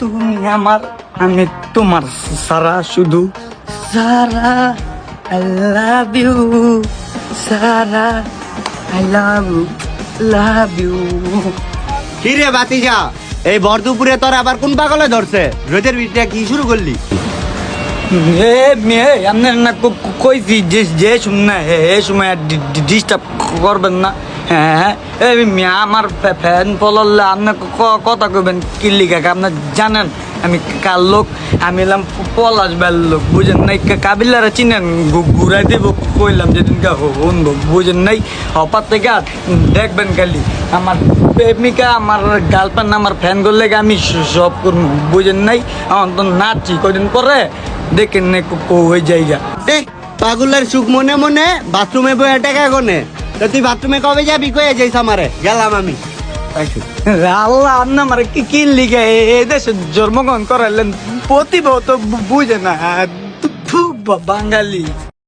তুমি আমার, আমি তোমার সারা, শুধু Sara. I love you Sara, I love you. কি রে বাতিজা, এই ভর দুপুরে তোর আবার কোন পাগলে ধরছে? রোদের বিটটা কি শুরু করলি? এ মেয়ে, আপনার না কইছি যে শুন না এ সময় ডিস্টার্ব করবেন না। হ্যাঁ এই মেয়ে, আমার ফ্যান ফললে আপনার কথা কইবেন কি লিখা? আপনার জানেন আমি কার লোক? আমি এলাম পলাশ বেল লোক, বুঝেন নাই? কাবিলারা চিনেন? ঘুরাই দিব কইলাম যেদিনকে শুনবো, বুঝেন নাই? হপার থেকে দেখবেন খালি আমার প্রেমিকা, আমার গার্লফ্রেন্ড, আমার ফ্যান করলে আমি সব করবো, বুঝেন নাই? আমার তো নাচি কদিন পরে, দেখেন না হয়ে জায়গা। পাগলের সুখ মনে মনে বাথরুমে বয়ে টাকা গনে। তো তুই বাথরুমে কবে যাবি? কয়ে যাইস আমারে? গেলাম আমি। আল্লাহ, আপনি আমার কি লিখে এই দেশে জন্মগ্রহণ করাইলেন? প্রতিভা তো বুঝে না বাঙালি।